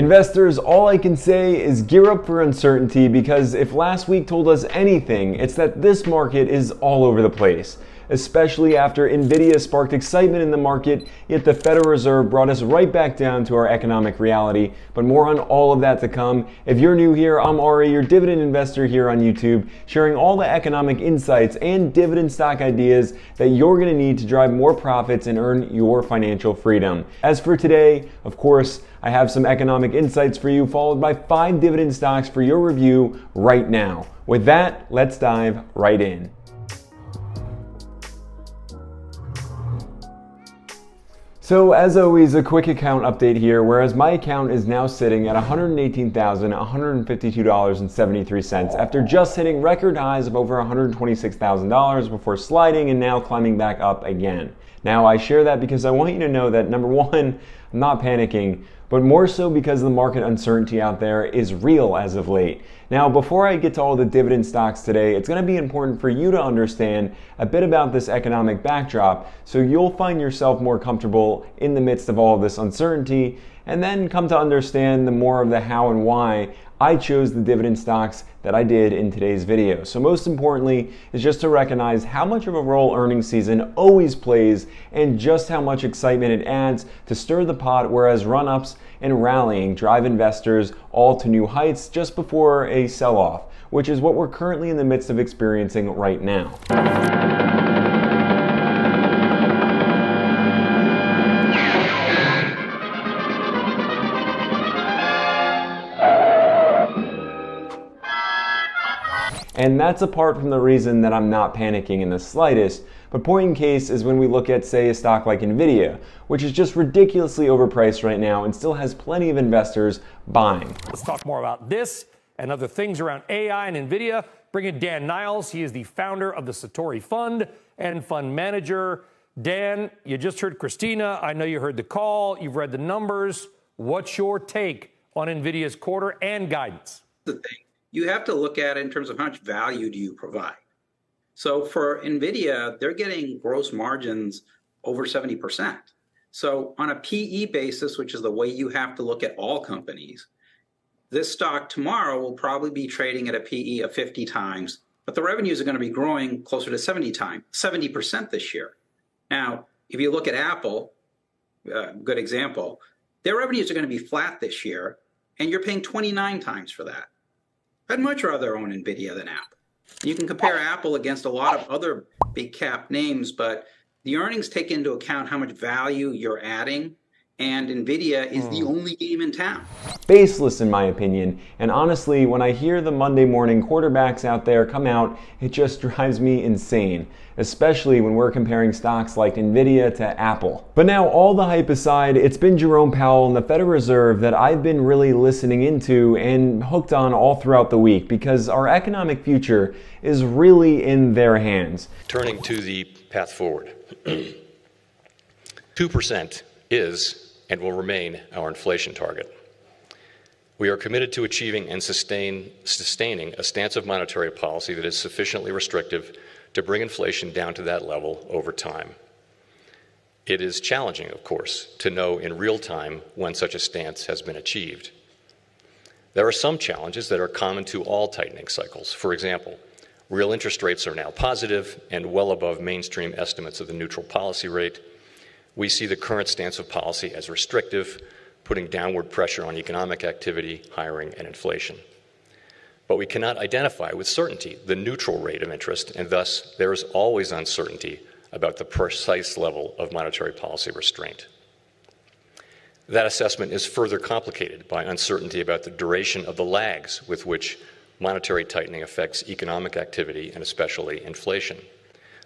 Investors, all I can say is gear up for uncertainty, because if last week told us anything, it's that this market is all over the place. Especially after Nvidia sparked excitement in the market, yet the Federal Reserve brought us right back down to our economic reality. But more on all of that to come. If you're new here, I'm Ari, your dividend investor here on YouTube, sharing all the economic insights and dividend stock ideas that you're going to need to drive more profits and earn your financial freedom. As for today, of course, I have some economic insights for you, followed by 5 dividend stocks for your review right now. With that, let's dive right in. So as always, a quick account update here, whereas my account is now sitting at $118,152.73 after just hitting record highs of over $126,000 before sliding and now climbing back up again. Now I share that because I want you to know that number one, I'm not panicking, but more so because the market uncertainty out there is real as of late. Now, before I get to all the dividend stocks today, it's going to be important for you to understand a bit about this economic backdrop so you'll find yourself more comfortable in the midst of all of this uncertainty, and then come to understand the more of the how and why I chose the dividend stocks that I did in today's video. So most importantly is just to recognize how much of a role earnings season always plays and just how much excitement it adds to stir the pot, whereas run-ups and rallying drive investors all to new heights just before a sell-off, which is what we're currently in the midst of experiencing right now. And that's apart from the reason that I'm not panicking in the slightest, but point in case is when we look at, say, a stock like Nvidia, which is just ridiculously overpriced right now and still has plenty of investors buying. Let's talk more about this and other things around AI and Nvidia. Bring in Dan Niles. He is the founder of the Satori Fund and fund manager. Dan, you just heard Christina. I know you heard the call. You've read the numbers. What's your take on Nvidia's quarter and guidance? The thing. You have to look at it in terms of how much value do you provide. So for Nvidia, they're getting gross margins over 70%. So on a PE basis, which is the way you have to look at all companies, this stock tomorrow will probably be trading at a PE of 50 times, but the revenues are going to be growing closer to 70% this year. Now, if you look at Apple, good example, their revenues are going to be flat this year, and you're paying 29 times for that. I'd much rather own Nvidia than Apple. You can compare Apple against a lot of other big cap names, but the earnings take into account how much value you're adding, and Nvidia is the only game in town. Baseless in my opinion, and honestly, when I hear the Monday morning quarterbacks out there come out, it just drives me insane, especially when we're comparing stocks like Nvidia to Apple. But now, all the hype aside, it's been Jerome Powell and the Federal Reserve that I've been really listening into and hooked on all throughout the week, because our economic future is really in their hands. Turning to the path forward, 2% is and will remain our inflation target. We are committed to achieving and sustaining a stance of monetary policy that is sufficiently restrictive to bring inflation down to that level over time. It is challenging, of course, to know in real time when such a stance has been achieved. There are some challenges that are common to all tightening cycles. For example, real interest rates are now positive and well above mainstream estimates of the neutral policy rate. We see the current stance of policy as restrictive, putting downward pressure on economic activity, hiring, and inflation. But we cannot identify with certainty the neutral rate of interest, and thus there is always uncertainty about the precise level of monetary policy restraint. That assessment is further complicated by uncertainty about the duration of the lags with which monetary tightening affects economic activity and especially inflation.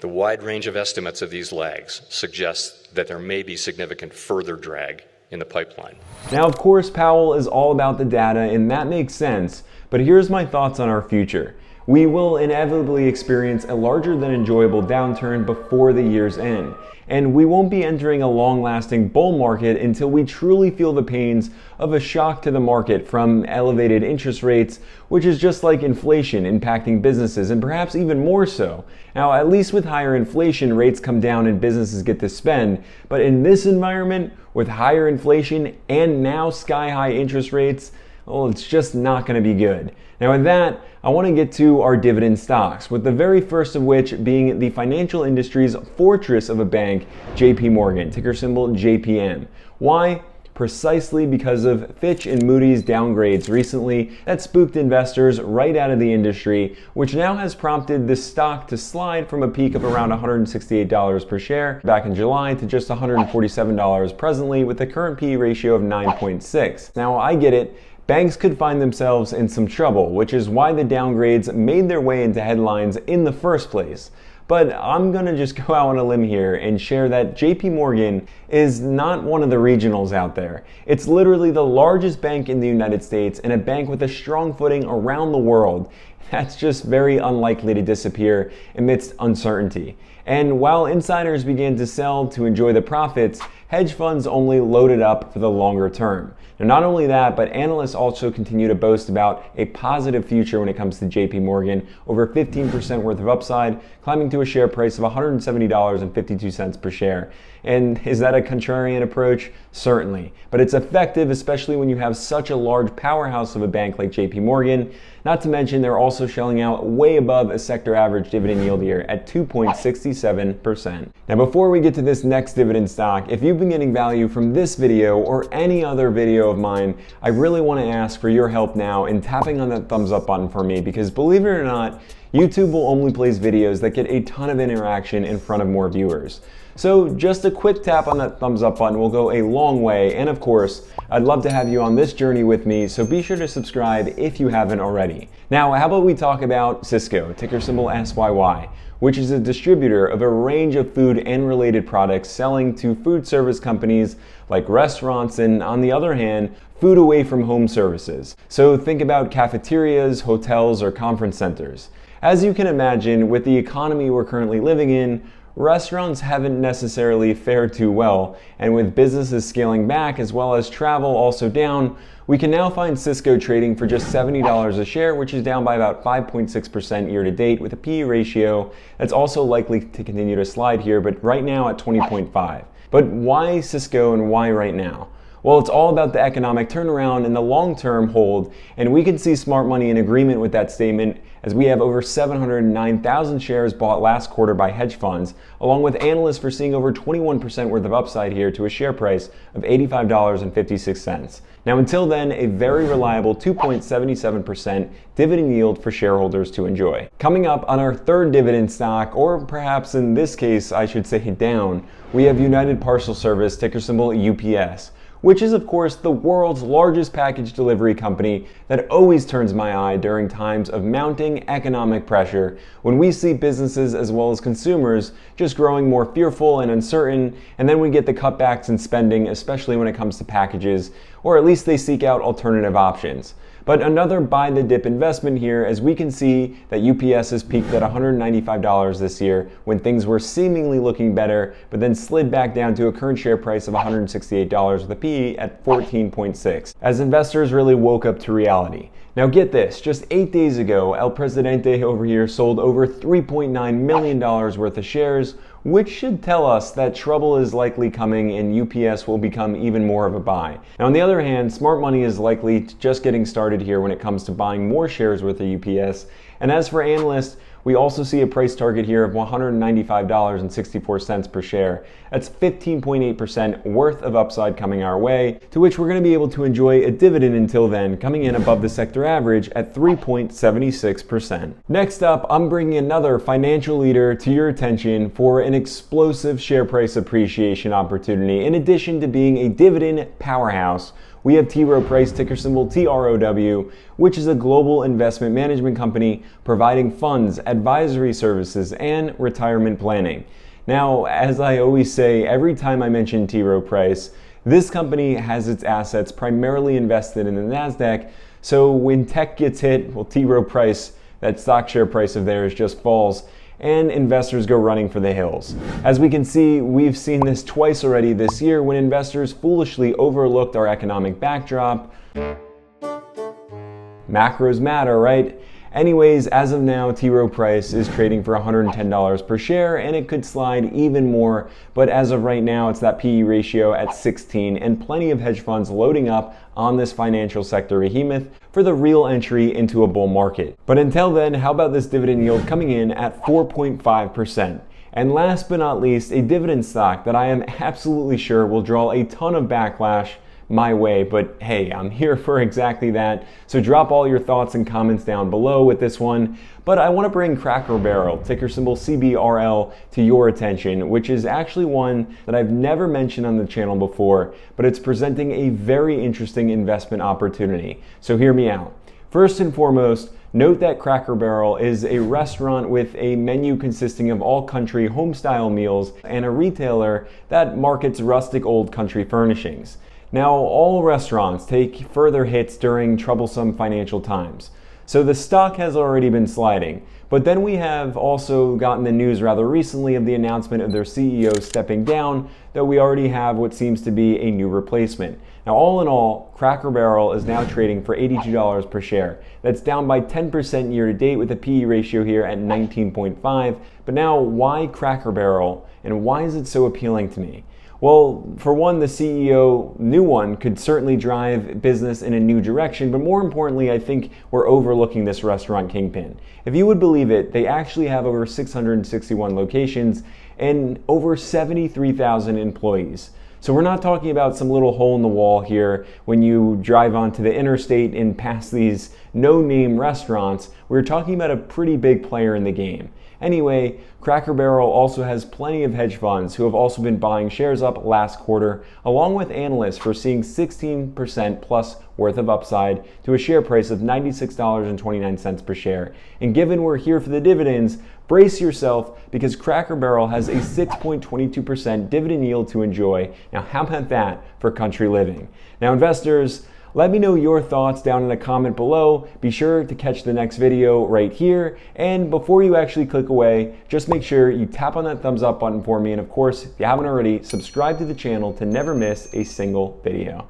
The wide range of estimates of these lags suggests that there may be significant further drag in the pipeline. Now, of course, Powell is all about the data, and that makes sense, but here's my thoughts on our future. we will inevitably experience a larger than enjoyable downturn before the year's end. And we won't be entering a long-lasting bull market until we truly feel the pains of a shock to the market from elevated interest rates, which is just like inflation impacting businesses, and perhaps even more so. Now, at least with higher inflation, rates come down and businesses get to spend. But in this environment, with higher inflation and now sky-high interest rates, well, it's just not going to be good. Now with that, I want to get to our dividend stocks, with the very first of which being the financial industry's fortress of a bank, JP Morgan, ticker symbol JPM. Why? Precisely because of Fitch and Moody's downgrades recently that spooked investors right out of the industry, which now has prompted this stock to slide from a peak of around $168 per share back in July to just $147 presently, with a current PE ratio of 9.6. Now I get it. Banks could find themselves in some trouble, which is why the downgrades made their way into headlines in the first place. But I'm gonna just go out on a limb here and share that JP Morgan is not one of the regionals out there. It's literally the largest bank in the United States and a bank with a strong footing around the world. That's just very unlikely to disappear amidst uncertainty. And while insiders began to sell to enjoy the profits, hedge funds only loaded up for the longer term. Now, not only that, but analysts also continue to boast about a positive future when it comes to JP Morgan, over 15% worth of upside, climbing to a share price of $170.52 per share. And is that a contrarian approach? Certainly. But it's effective, especially when you have such a large powerhouse of a bank like JP Morgan. Not to mention, they're also shelling out way above a sector average dividend yield here at 2.67%. Now, before we get to this next dividend stock, if you've been getting value from this video or any other video of mine, I really want to ask for your help now in tapping on that thumbs up button for me, because believe it or not, YouTube will only place videos that get a ton of interaction in front of more viewers. So just a quick tap on that thumbs up button will go a long way, and of course, I'd love to have you on this journey with me, so be sure to subscribe if you haven't already. Now, how about we talk about Cisco, ticker symbol SPYI, which is a distributor of a range of food and related products selling to food service companies like restaurants and, on the other hand, food away from home services. So think about cafeterias, hotels, or conference centers. As you can imagine, with the economy we're currently living in, restaurants haven't necessarily fared too well, and with businesses scaling back as well as travel also down, we can now find Cisco trading for just $70 a share, which is down by about 5.6% year to date, with a PE ratio that's also likely to continue to slide here, but right now at 20.5. But why Cisco and why right now? Well, it's all about the economic turnaround and the long-term hold, and we can see smart money in agreement with that statement, as we have over 709,000 shares bought last quarter by hedge funds, along with analysts foreseeing over 21% worth of upside here to a share price of $85.56. Now, until then, a very reliable 2.77% dividend yield for shareholders to enjoy. Coming up on our third dividend stock, or perhaps in this case, I should say down, we have United Parcel Service, ticker symbol UPS, which is of course the world's largest package delivery company that always turns my eye during times of mounting economic pressure, when we see businesses as well as consumers just growing more fearful and uncertain, and then we get the cutbacks in spending, especially when it comes to packages, or at least they seek out alternative options. But another buy the dip investment here, as we can see that UPS has peaked at $195 this year when things were seemingly looking better, but then slid back down to a current share price of $168 with a PE at 14.6, as investors really woke up to reality. Now get this, just 8 days ago, El Presidente over here sold over $3.9 million worth of shares, which should tell us that trouble is likely coming and UPS will become even more of a buy. Now on the other hand, smart money is likely just getting started here when it comes to buying more shares with the UPS. And as for analysts, we also see a price target here of $195.64 per share. That's 15.8% worth of upside coming our way, to which we're going to be able to enjoy a dividend until then, coming in above the sector average at 3.76%. Next up, I'm bringing another financial leader to your attention for an explosive share price appreciation opportunity. In addition to being a dividend powerhouse, we have T. Rowe Price, ticker symbol TROW, which is a global investment management company providing funds, advisory services, and retirement planning. Now, as I always say, every time I mention T. Rowe Price, this company has its assets primarily invested in the NASDAQ, so when tech gets hit, well, T. Rowe Price that stock share price of theirs just falls and investors go running for the hills. As we can see, we've seen this twice already this year when investors foolishly overlooked our economic backdrop. Macros matter, right? Anyways, as of now, T. Rowe Price is trading for $110 per share, and it could slide even more, but as of right now, it's that PE ratio at 16, and plenty of hedge funds loading up on this financial sector behemoth for the real entry into a bull market. But until then, how about this dividend yield coming in at 4.5%? And last but not least, a dividend stock that I am absolutely sure will draw a ton of backlash my way, but hey, I'm here for exactly that. So drop all your thoughts and comments down below with this one. But I want to bring Cracker Barrel, ticker symbol CBRL, to your attention, which is actually one that I've never mentioned on the channel before, but it's presenting a very interesting investment opportunity. So hear me out. First and foremost, note that Cracker Barrel is a restaurant with a menu consisting of all country home-style meals and a retailer that markets rustic old country furnishings. Now, all restaurants take further hits during troublesome financial times, so the stock has already been sliding. But then we have also gotten the news rather recently of the announcement of their CEO stepping down, though we already have what seems to be a new replacement. Now, all in all, Cracker Barrel is now trading for $82 per share. That's down by 10% year to date with a PE ratio here at 19.5. But now, why Cracker Barrel, and why is it so appealing to me? Well, for one, the CEO, new one, could certainly drive business in a new direction, but more importantly, I think we're overlooking this restaurant kingpin. If you would believe it, they actually have over 661 locations and over 73,000 employees. So we're not talking about some little hole in the wall here when you drive onto the interstate and pass these no-name restaurants. We're talking about a pretty big player in the game. Anyway, Cracker Barrel also has plenty of hedge funds who have also been buying shares up last quarter, along with analysts foreseeing 16% plus worth of upside to a share price of $96.29 per share. And given we're here for the dividends, brace yourself because Cracker Barrel has a 6.22% dividend yield to enjoy. Now, how about that for country living? Now, investors, let me know your thoughts down in a comment below. Be sure to catch the next video right here. And before you actually click away, just make sure you tap on that thumbs up button for me. And of course, if you haven't already, subscribe to the channel to never miss a single video.